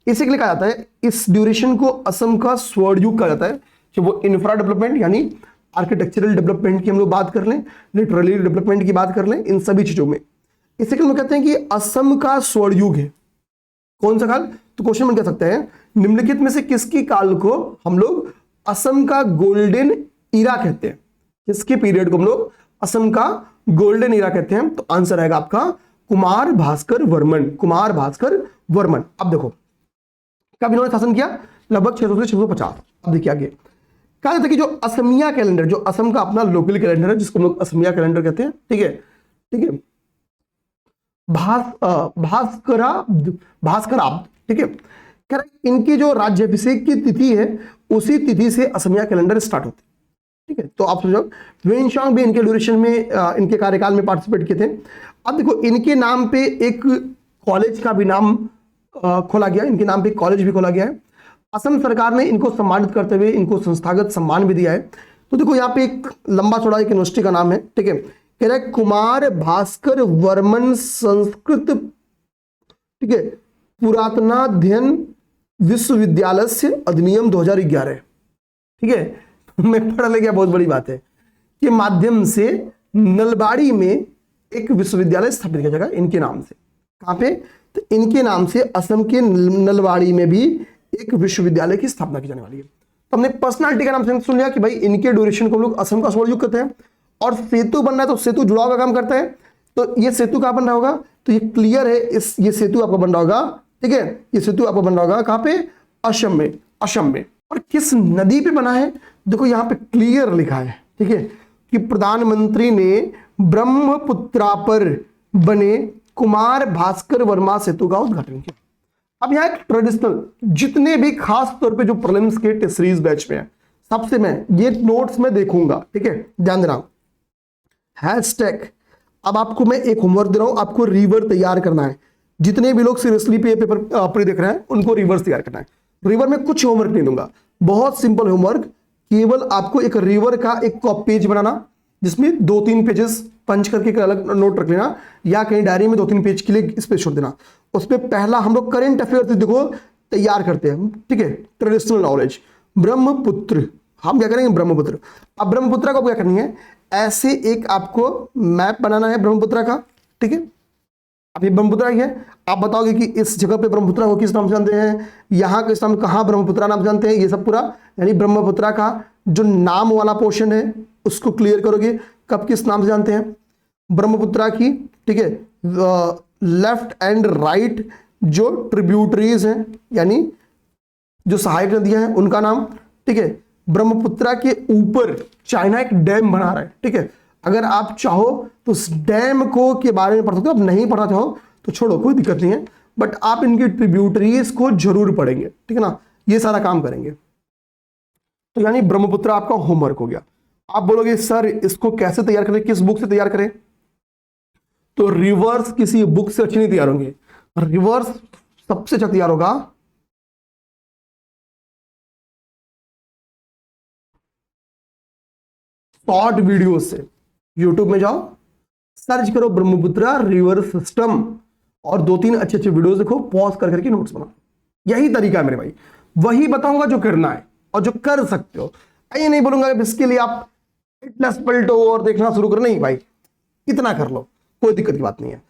इसी के लिए कहा जाता है, इस ड्यूरेशन को असम का स्वर्ण युग कहा जाता है। कि वो इंफ्रा डेवलपमेंट यानी आर्किटेक्चरल डेवलपमेंट की हम लोग बात कर लें, लिटरली डेवलपमेंट की बात कर लें, इन सभी चीजों में इसी के लिए कहते हैं कि असम का स्वर्ण युग है। कौन सा काल? तो क्वेश्चन में कह सकते हैं निम्नलिखित में से किसकी काल को हम लोग असम का गोल्डन ईरा कहते हैं? किसके पीरियड को हम लोग असम का गोल्डन ईरा कहते हैं? तो आंसर आएगा आपका कुमार भास्कर वर्मन, कुमार भास्कर वर्मन। अब देखो कब इन्होंने शासन किया? लगभग 600 से 650। अब देखिए आगे कहा जाता है कि जो असमिया कैलेंडर, जो असम का अपना लोकल कैलेंडर है जिसको हम लोग असमिया कैलेंडर कहते हैं, ठीक है, ठीक है, भास्कराब्द, ठीक है, कह रहा इनकी जो राज्याभिषेक की तिथि है उसी तिथि से असमिया कैलेंडर स्टार्ट होते हैं। ठीक है, तो आप समझो वेनशांग भी इनके ड्यूरेशन में, इनके कार्यकाल में पार्टिसिपेट किए थे। अब देखो इनके नाम पे एक कॉलेज का भी नाम खोला गया, इनके नाम पे कॉलेज भी खोला गया है। असम सरकार ने इनको सम्मानित करते हुए इनको संस्थागत सम्मान भी दिया है। तो देखो यहाँ पे एक लंबा चौड़ा एक यूनिवर्सिटी का नाम है, ठीक है, कह रहा है कुमार भास्कर वर्मन संस्कृत, ठीक है, पुरातनाध्ययन विश्वविद्यालय से अधिनियम 2011, ठीक है, मैं पढ़ ले गया, बहुत बड़ी बात है, के माध्यम से नलबाड़ी में एक विश्वविद्यालय स्थापित किया जाएगा इनके नाम से। कहां पे? तो इनके नाम से असम के नलबाड़ी में भी एक विश्वविद्यालय की स्थापना की जाने वाली है। तो हमने पर्सनालिटी का नाम सुन लिया कि भाई इनके ड्यूरेशन को हम लोग असम का स्वर्ण युग कहते हैं। और सेतु बन रहा है तो सेतु जुड़ाव का काम करता है। तो ये सेतु कहां बन रहा होगा? तो ये क्लियर है, इस ये सेतु आपका बन रहा होगा, ठीक है, ये सेतु आपका बन रहा होगा कहां पे? असम में, असम में। और किस नदी पे बना है? देखो यहां पे क्लियर लिखा है, ठीक है, कि प्रधानमंत्री ने ब्रह्मपुत्रा पर बने कुमार भास्कर वर्मा सेतु का उद्घाटन किया। अब यहाँ एक ट्रेडिशनल, जितने भी खास तौर पे जो प्रीलिम्स के टेस्ट सीरीज बैच में है, सबसे मैं ये नोट्स में देखूंगा, ठीक है, ध्यान देना। हैशटैग, अब आपको मैं एक होमवर्क दे रहा हूं, आपको रिवर तैयार करना है। जितने भी लोग सीरियसली पे पेपर प्री देख रहे हैं उनको रिवर्स तैयार करना है। रिवर में कुछ होमवर्क नहीं दूंगा, बहुत सिंपल होमवर्क, केवल आपको एक रिवर का एक पेज बनाना जिसमें 2-3 पेजेस पंच करके एक अलग नोट रख लेना, या कहीं डायरी में 2-3 पेज के लिए स्पेस छोड़ देना। उसमें पहला हम लोग करंट अफेयर देखो तैयार करते हैं, ठीक है, ट्रेडिशनल नॉलेज, ब्रह्मपुत्र, हम क्या करेंगे? ब्रह्मपुत्र। अब ब्रह्मपुत्र को क्या करनी है? ऐसे एक आपको मैप बनाना है ब्रह्मपुत्र का, ठीक है। अब ये ब्रह्मपुत्र है, आप बताओगे कि इस जगह पे ब्रह्मपुत्र को किस नाम से जानते हैं, यहाँ किस नाम, कहाँ ब्रह्मपुत्र नाम जानते हैं, ये सब पूरा, यानी ब्रह्मपुत्र का जो नाम वाला पोर्शन है उसको क्लियर करोगे, कब किस नाम से जानते हैं ब्रह्मपुत्र की, ठीक है। लेफ्ट एंड राइट जो ट्रिब्यूटरीज हैं यानी जो सहायक नदियां हैं उनका नाम, ठीक है। ब्रह्मपुत्र के ऊपर चाइना एक डैम बना रहा है, ठीक है। अगर आप चाहो तो उस डैम को के बारे में पढ़ सकते हो, अब नहीं पढ़ना चाहो तो छोड़ो, कोई दिक्कत नहीं है, बट आप इनकी ट्रिब्यूटरीज को जरूर पढ़ेंगे, ठीक है ना, ये सारा काम करेंगे। तो यानी ब्रह्मपुत्र आपका होमवर्क हो गया। आप बोलोगे सर इसको कैसे तैयार करें, किस बुक से तैयार करें? तो रिवर्स किसी बुक से अच्छी नहीं तैयार होंगे, रिवर्स सबसे अच्छा तैयार होगा शॉर्ट वीडियो से। यूट्यूब में जाओ, सर्च करो ब्रह्मपुत्र रिवर सिस्टम और 2-3 अच्छे अच्छे वीडियोस देखो, पॉज कर करके नोट्स बनाओ। यही तरीका है मेरे भाई, वही बताऊंगा जो करना है और जो कर सकते हो। ये नहीं बोलूंगा इसके लिए आप फिटनेस पलटो और देखना शुरू करो, नहीं भाई, इतना कर लो, कोई दिक्कत की बात नहीं है।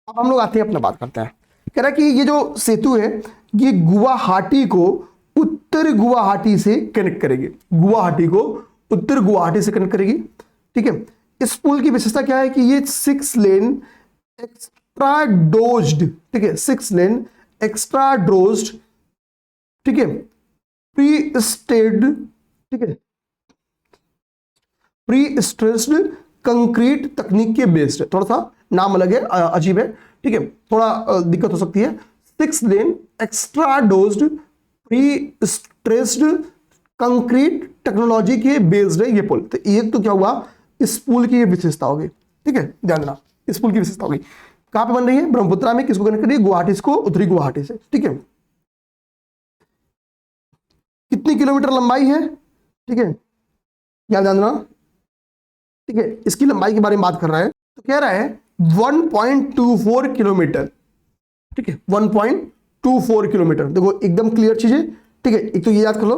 अब हम लोग आते हैं, अपना बात करते हैं। कह रहा है कि ये जो सेतु है ये गुवाहाटी को उत्तर गुवाहाटी से कनेक्ट करेगी, गुवाहाटी को उत्तर गुवाहाटी से कनेक्ट करेगी, ठीक है। इस पुल की विशेषता क्या है कि ये 6 लेन एक्स्ट्रा डोज्ड, ठीक है, 6 लेन एक्स्ट्रा डोज्ड, ठीक है, प्री स्टेड, ठीक है, प्री स्ट्रेस्ड कंक्रीट तकनीक के बेस्ड है। थोड़ा सा नाम अलग है, अजीब है, ठीक है, थोड़ा दिक्कत हो सकती है। 6 lane extradosed pre stressed concrete technology के बेस्ड है ये पुल। तो एक तो क्या हुआ, इस पुल की ये विशेषता होगी, ठीक है, ध्यान देना, इस पुल की विशेषता होगी। कहां पे बन रही है, ब्रह्मपुत्रा में, किसको कनेक्ट कर रही है, गुवाहाटी को, उत्तरी गुवाहाटी से, ठीक है। कितनी किलोमीटर लंबाई है, ठीक है, क्या ध्यान देना, ठीक है, इसकी लंबाई के बारे में बात कर रहा है। तो कह रहा है 1.24 किलोमीटर, ठीक है, 1.24 किलोमीटर। देखो एकदम क्लियर चीज है, ठीक है। एक तो ये याद कर लो,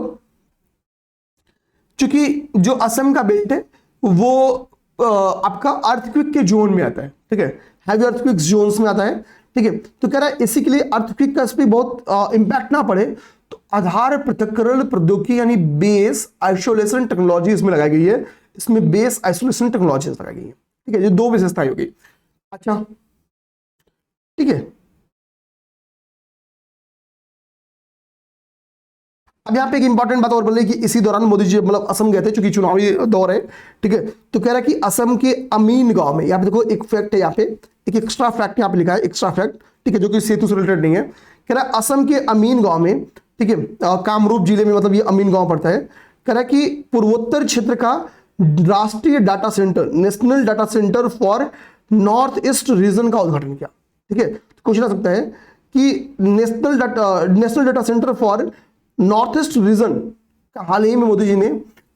क्योंकि जो असम का बेल्ट है वो आपका अर्थक्वेक के जोन में आता है, ठीक है, हैवी अर्थक्वेक जोन्स में आता है, ठीक है। तो कह रहा है इसी के लिए अर्थक्वेक का इस पर बहुत इंपैक्ट ना पड़े तो आधार पृथक्करण प्रौद्योगिकी यानी बेस आइसोलेशन टेक्नोलॉजी इसमें लगाई गई है। इसमें बेस आइसोलेशन टेक्नोलॉजी लगाई गई है, ठीक है। ये दो विशेषताएं होगी। अच्छा, ठीक है। अब यहाँ पे एक इंपॉर्टेंट बात और बोल रही कि इसी दौरान मोदी जी मतलब असम गए थे, चूंकि चुनावी दौर है, ठीक है। तो कह रहा है कि असम के अमीन गांव में, यहाँ पे देखो एक फैक्ट है, यहाँ पे एक एक्स्ट्रा फैक्ट यहाँ पे लिखा है, एक्स्ट्रा फैक्ट, ठीक है, जो कि सेतु से रिलेटेड नहीं है। कह रहा है असम के अमीन गांव में, ठीक है, कामरूप जिले में, मतलब ये अमीन गांव पड़ता है। कह रहा है कि पूर्वोत्तर क्षेत्र का राष्ट्रीय data centre, national data centre for north east region का उद्घाटन किया, ठीक है। क्वेश्चन आ सकता है कि national data centre for north east region का हाल ही में मोदी जी ने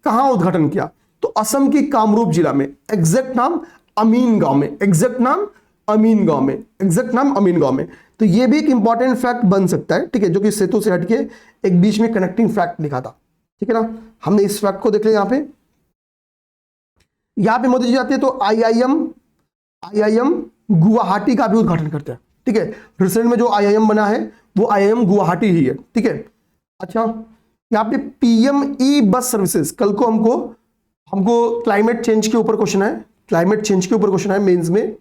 कहां उद्घाटन किया, तो असम की कामरूप जिला में, एग्जैक्ट नाम अमीन गांव में, एग्जैक्ट नाम अमीन गांव में, एग्जैक्ट नाम अमीन गांव में। तो ये भी एक इंपॉर्टेंट फैक्ट बन सकता है, ठीक है, जो कि सेतु से हटके एक बीच में कनेक्टिंग फैक्ट लिखा था, ठीक है ना। हमने इस फैक्ट को देख लिया। यहां पे मोदी जी जाते हैं तो आईआईएम गुवाहाटी का भी उद्घाटन करते हैं, ठीक है। रिसेंट में जो आईआईएम बना है वो आईआईएम गुवाहाटी ही है, ठीक है। अच्छा, यहाँ पे पीएम ई बस सर्विसेज, कल को हमको क्लाइमेट चेंज के ऊपर क्वेश्चन है, क्लाइमेट चेंज के ऊपर क्वेश्चन है मेंस में।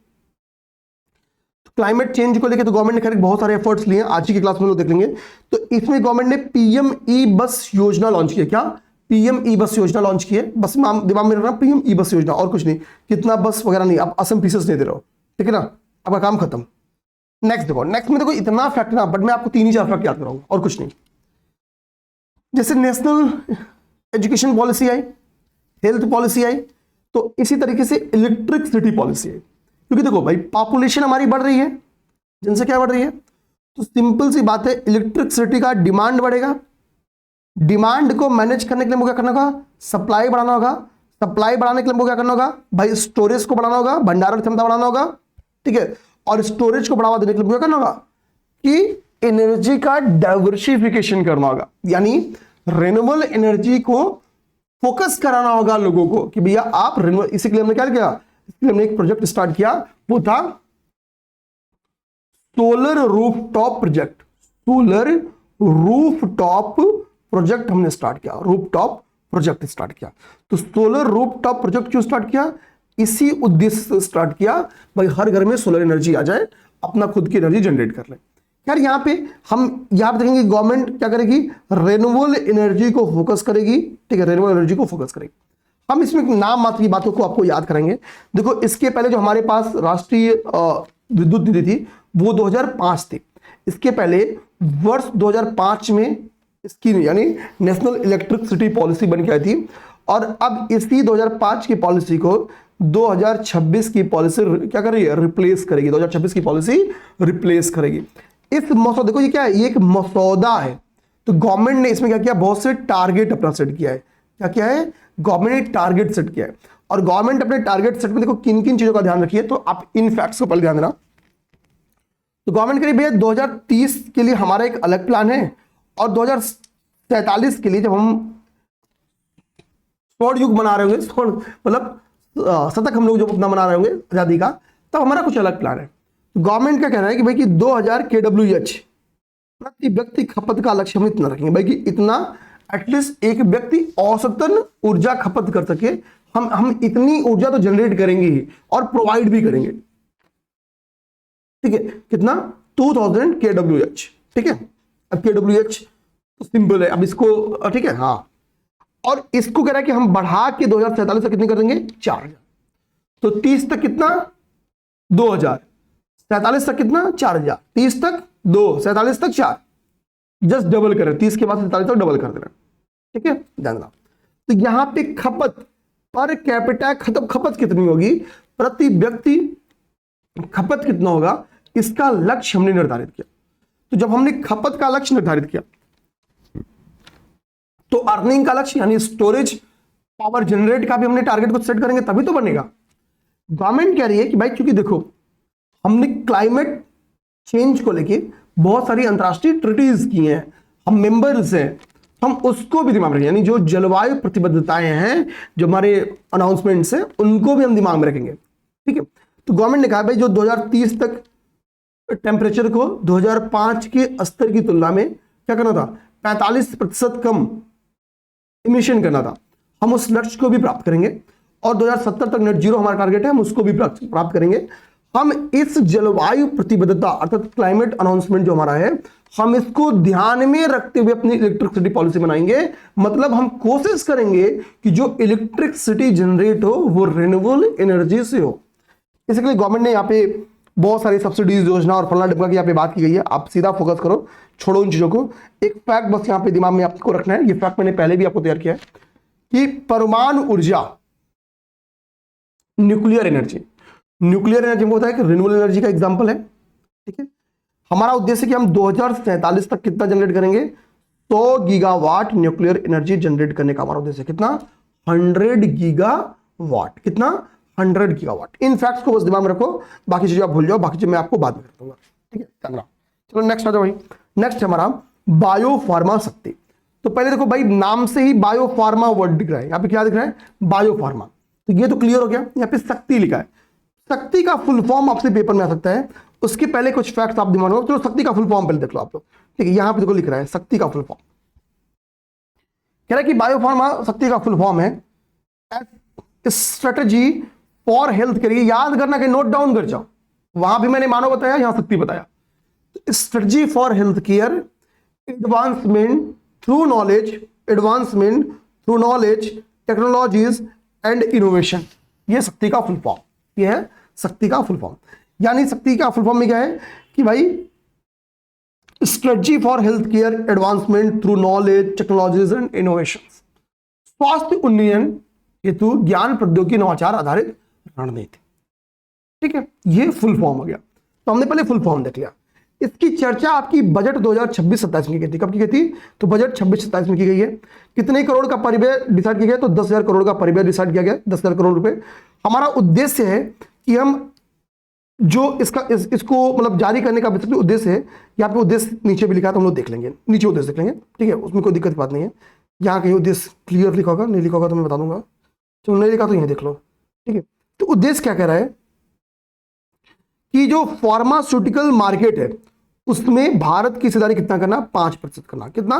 तो क्लाइमेट चेंज को लेकर तो गवर्नमेंट ने खैर बहुत सारे एफर्ट्स लिए, आज ही की क्लास में लोग देख लेंगे। तो इसमें गवर्नमेंट ने पीएम ई बस योजना लॉन्च किया। क्या, पीएम ई बस योजना लॉन्च की है, बस दिमाग में रखना, पीएम ई बस योजना, और कुछ नहीं, कितना बस वगैरह नहीं, आप असम पीसेस नहीं दे रहे हो, ठीक है ना, आपका काम खत्म। नेक्स्ट देखो, नेक्स्ट में देखो इतना फैक्ट ना, बट मैं आपको 3 ही 4 फैक्ट याद कराऊंगा और कुछ नहीं। जैसे नेशनल एजुकेशन पॉलिसी आई, हेल्थ पॉलिसी आई, तो इसी तरीके से इलेक्ट्रिसिटी पॉलिसी आई। क्योंकि देखो भाई, पॉपुलेशन हमारी बढ़ रही है, जनसंख्या बढ़ रही है, तो सिंपल सी बात है, इलेक्ट्रिसिटी का डिमांड बढ़ेगा। डिमांड को मैनेज करने के लिए क्या करना होगा, सप्लाई बढ़ाना होगा। सप्लाई बढ़ाने के लिए क्या करना होगा भाई, स्टोरेज को बढ़ाना होगा, भंडारण क्षमता बढ़ाना होगा, ठीक है। और स्टोरेज को बढ़ावा देने के लिए क्या करना होगा कि एनर्जी का डाइवर्सिफिकेशन करना होगा, यानी रिन्यूएबल एनर्जी को फोकस कराना होगा लोगों को कि भैया आप रिन्यूएबल। इसी के लिए हमने क्या किया, इसलिए हमने एक प्रोजेक्ट स्टार्ट किया, वो था solar rooftop project. Solar rooftop project हमने स्टार्ट किया, रूफटॉप प्रोजेक्ट स्टार्ट किया। तो सोलर रूफटॉप प्रोजेक्ट क्यों स्टार्ट किया, इसी उद्देश्य से स्टार्ट किया भाई, हर घर में सोलर एनर्जी आ जाए, अपना खुद की एनर्जी जनरेट कर ले। यार यहाँ पे हम यहाँ पे देखेंगे गवर्नमेंट क्या करेगी, रिन्यूएबल एनर्जी को फोकस करेगी, ठीक है, रिन्यूएबल एनर्जी को फोकस करेगी। हम इसमें नाम मात्र की बातों को आपको याद कराएंगे। देखो इसके पहले जो हमारे पास राष्ट्रीय विद्युत नीति थी वो 2005 थी। इसके पहले वर्ष 2005 में इसकी यानी नेशनल इलेक्ट्रिसिटी पॉलिसी बन के आई थी, और अब इसी 2005 की पॉलिसी को 2026 की पॉलिसी क्या कर रही है, रिप्लेस करेगी। 2026 की पॉलिसी रिप्लेस करेगी। इस मसौदा, देखो ये क्या है, ये एक मसौदा है। तो गवर्नमेंट ने इसमें क्या किया, बहुत से टारगेट अपना सेट किया है। क्या किया है, गवर्नमेंट ने टारगेट सेट किया है। और गवर्नमेंट अपने टारगेट सेट में देखो किन किन चीजों का ध्यान रखिए, तो आप इन फैक्ट्स को पहले ध्यान देना। तो गवर्नमेंट कह रही भैया 2030 के लिए हमारा एक अलग प्लान है, और 2047 के लिए जब हम स्वर्ण युग मना रहे होंगे, मतलब शतक हम लोग जो अपना मना रहे होंगे आजादी का, तब हमारा कुछ अलग प्लान है। गवर्नमेंट क्या कह रहा है कि भाई कि 2000 kWh प्रति व्यक्ति खपत का लक्ष्य हम इतना रखेंगे भाई, कि इतना एटलीस्ट एक व्यक्ति औसतन ऊर्जा खपत कर सके। हम इतनी ऊर्जा तो जनरेट करेंगे ही और प्रोवाइड भी करेंगे। ठीक है, कितना 2000 kWh। ठीक है, अब kWh तो सिंपल है, अब इसको ठीक है हाँ, और इसको कह रहा है कि हम बढ़ा के 2047 तक कितनी कर देंगे 4000। तो 30 तक कितना 2000, 47 तक कितना 4000, 30 तक 2, 47 तक 4, जस्ट डबल करें, 30 के बाद 47 तक डबल कर देना। ठीक है, ध्यान रखना। तो यहां पे खपत पर कैपिटा खपत कितनी होगी, प्रति व्यक्ति खपत कितना होगा, इसका लक्ष्य हमने निर्धारित किया। तो जब हमने खपत का लक्ष्य निर्धारित किया तो अर्निंग का लक्ष्य यानी स्टोरेज पावर जनरेट का भी हमने टारगेट को सेट करेंगे, तभी तो बनेगा। गवर्नमेंट कह रही है कि भाई क्योंकि देखो हमने क्लाइमेट चेंज को लेके बहुत सारी अंतरराष्ट्रीय ट्रीटीज की हैं, हम मेंबर्स हैं, हम उसको भी दिमाग में रखेंगे, यानी जो जलवायु प्रतिबद्धताएं हैं, जो हमारे अनाउंसमेंट्स हैं, उनको भी हम दिमाग में रखेंगे। ठीक है, तो गवर्नमेंट ने कहा भाई जो 2030 तक टेम्परेचर को 2005 के स्तर की तुलना में क्या करना था, 45% कम इमिशन करना था, हम उस लक्ष्य को भी प्राप्त करेंगे। और 2070 तक नेट जीरो हमारा टारगेट है, हम उसको भी प्राप्त करेंगे। हम इस जलवायु प्रतिबद्धता अर्थात क्लाइमेट अनाउंसमेंट जो हमारा है, हम इसको ध्यान में रखते हुए अपनी इलेक्ट्रिसिटी पॉलिसी बनाएंगे। मतलब हम कोशिश करेंगे कि जो इलेक्ट्रिसिटी जनरेट हो वो रिन्यूएबल एनर्जी से हो। इसके लिए गवर्नमेंट ने यहाँ पे बहुत सारी सब्सिडीज योजना और फलना डिब्बा की यहाँ पे बात की गई है। आप सीधा फोकस करो, छोड़ो इन चीजों को। एक फैक्ट बस यहाँ पे दिमाग में आपको रखना है, ये फैक्ट मैंने पहले भी आपको तैयार किया है कि परमाणु ऊर्जा न्यूक्लियर एनर्जी हमको होता है कि रिन्यूएबल एनर्जी का एग्जांपल है। ठीक है, हमारा उद्देश्य कि हम 2047 तक कितना जनरेट करेंगे, 100 गीगावाट न्यूक्लियर एनर्जी जनरेट करने का हमारा उद्देश्य। कितना 100 गीगावाट, कितना 100 गीगावाट। इन फैक्ट्स को बस दिमाग में रखो, बाकी चीजें आप भूल जाओ, बाकी चीजें मैं आपको बाद में कर दूंगा। ठीक है, चलो नेक्स्ट आ जाओ भाई। नेक्स्ट हमारा बायो फार्मा शक्ति। तो पहले देखो भाई, नाम से ही बायो फार्मा वर्ड दिख रहा है, यहाँ पे क्या दिख रहा है, बायो फार्मा। तो ये तो क्लियर हो गया। यहाँ पे शक्ति लिखा है, शक्ति का फुल फॉर्म आपसे पेपर में आ सकता है, उसके पहले कुछ फैक्ट्स आप दिमाग में, चलो शक्ति का फुल फॉर्म पहले देख लो आप लोग। ठीक है, यहाँ पे देखो लिख रहा है शक्ति का फुल फॉर्म, कह रहा है कि बायो फार्मा शक्ति का फुल फॉर्म है स्ट्रेटेजी फॉर हेल्थ केयर। याद करना कि नोट डाउन कर जाओ, वहां भी मैंने मानव बताया, यहां शक्ति बताया। Strategy for health care advancement through knowledge technologies and innovation, ये शक्ति का फुल फॉर्म, ये है शक्ति का फुल फॉर्म। यानी शक्ति का फुल फॉर्म में क्या है कि भाई strategy for health care advancement through knowledge technologies and innovation, स्वास्थ्य उन्नयन हेतु ज्ञान प्रौद्योगिकी नवाचार आधारित रणनीति। ठीक है, ये फुल फॉर्म हो गया। तो हमने पहले फुल फॉर्म देख लिया। इसकी चर्चा आपकी बजट 2026-27 में की थी। कब की गई थी, तो बजट 26-27 में की गई है। कितने करोड़ का परिव्यय डिसाइड किया गया, तो 10,000 करोड़ का परिव्यय डिसाइड किया गया, 10,000 करोड़ रुपए। हमारा उद्देश्य है कि हम जो इसको मतलब जारी करने का बेसिकली उद्देश्य है, यहाँ पे उद्देश्य नीचे भी लिखा है, तो हम लोग देख लेंगे, नीचे उद्देश्य देख लेंगे। ठीक है, उसमें कोई दिक्कत की बात नहीं है। यहाँ कहीं उद्देश्य क्लियर लिखा होगा, नहीं लिखा होगा तो मैं बता दूंगा। चलो नहीं लिखा तो यहीं देख लो। ठीक है, तो उद्देश्य क्या कह रहा है कि जो फार्मास्यूटिकल मार्केट है उसमें भारत की हिस्सेदारी कितना करना, 5% करना। कितना,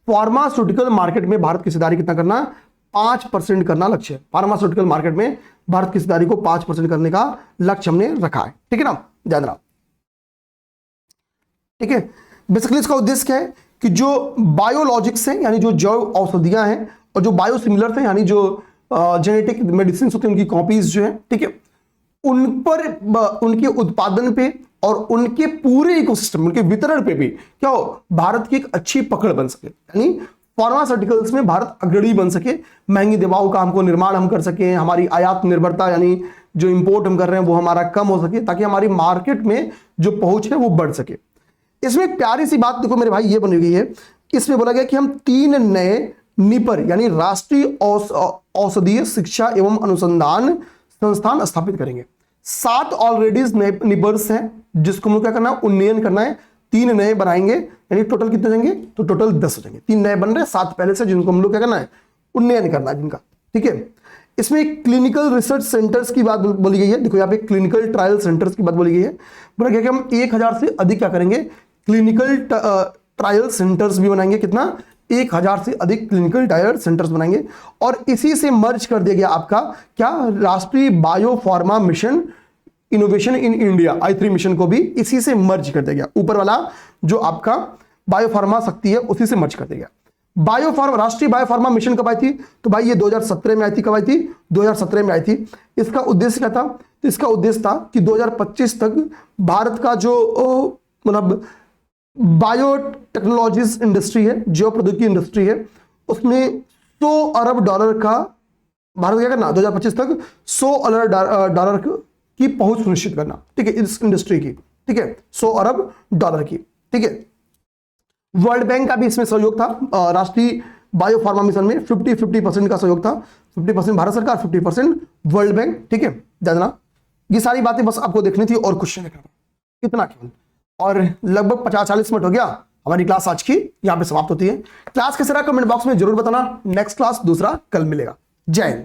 फार्मास्यूटिकल मार्केट में भारत की हिस्सेदारी कितना करना, 5% करना लक्ष्य है। फार्मास्यूटिकल मार्केट में भारत की हिस्सेदारी को 5% करने का लक्ष्य हमने रखा है। ठीक है ना, ध्यान रखना। ठीक है, बेसिकली इसका उद्देश्य क्या है कि जो बायोलॉजिक्स है यानी जो जैव औषधियां हैं और जो बायोसिमिलर्स हैं यानी जो जेनेटिक मेडिसिन होते हैं उनकी कॉपीज जो है, ठीक है, उन पर उनके उत्पादन पे और उनके पूरे इकोसिस्टम, उनके वितरण पे भी क्या हो, भारत की एक अच्छी पकड़ बन सके। यानी फार्मास्यूटिकल्स में भारत अग्रणी बन सके, महंगी दवाओं का हमको निर्माण हम कर सके, हमारी आयात निर्भरता यानी जो इंपोर्ट हम कर रहे हैं वो हमारा कम हो सके, ताकि हमारी मार्केट में जो पहुंच है वो बढ़ सके। इसमें एक प्यारी सी बात देखो मेरे भाई ये बनी गई है, इसमें बोला गया कि हम 3 नए निपर यानी राष्ट्रीय औषधीय शिक्षा एवं अनुसंधान संस्थान स्थापित करेंगे। 7 ऑलरेडी निपर्स हैं जिसको हम लोग क्या करना है, उन्नयन करना है। 3 नए बनाएंगे, यानी टोटल कितने हो जाएंगे, तो टोटल 10 हो जाएंगे। 3 नए बन रहे हैं, 7 पहले से, जिनको हम लोग क्या करना है, उन्नयन करना है जिनका। ठीक है, इसमें क्लिनिकल रिसर्च सेंटर्स की बात बोली गई है। देखो यहाँ पे क्लिनिकल ट्रायल सेंटर्स की बात बोली गई है। बोला गया कि हम 1000 से अधिक क्या करेंगे, क्लिनिकल ट्रायल सेंटर्स भी बनाएंगे। कितना? 1000 से अधिक क्लिनिकल ट्रायल सेंटर्स बनाएंगे। और इसी से मर्ज कर दिया गया आपका क्या? राष्ट्रीय biopharma mission innovation in India, I3 mission को भी इसी से मर्ज कर दिया गया। ऊपर वाला जो आपका बायोफार्मा शक्ति है उसी से मर्ज कर दिया गया। बायोफार्मा, राष्ट्रीय बायोफार्मा मिशन कब आई थी? तो भाई ये 2017 में आई थी। कब आई थी? 2017 में आई थी। इसका उद्देश्य क्या था? तो इसका उद्देश्य था कि 2025 तक भारत का जो मतलब बायोटेक्नोलॉजीज इंडस्ट्री है, जो प्रौद्योगिकी इंडस्ट्री है, उसमें $100 अरब का भारत क्या करना? 2025 तक $100 अरब की पहुंच सुनिश्चित करना। ठीक है, इस इंडस्ट्री की। ठीक है, $100 अरब की। ठीक है, वर्ल्ड बैंक का भी इसमें सहयोग था। राष्ट्रीय बायोफार्मा मिशन में 50-50% का सहयोग था। 50% भारत सरकार, 50% वर्ल्ड बैंक। ठीक है, जानना ये सारी बातें बस आपको देखनी थी और क्वेश्चन देखना था, इतना केवल। और लगभग 50-40 मिनट हो गया। हमारी क्लास आज की यहां पे समाप्त होती है। क्लास कैसा रहा कमेंट बॉक्स में जरूर बताना। नेक्स्ट क्लास दूसरा कल मिलेगा। जय हिंद।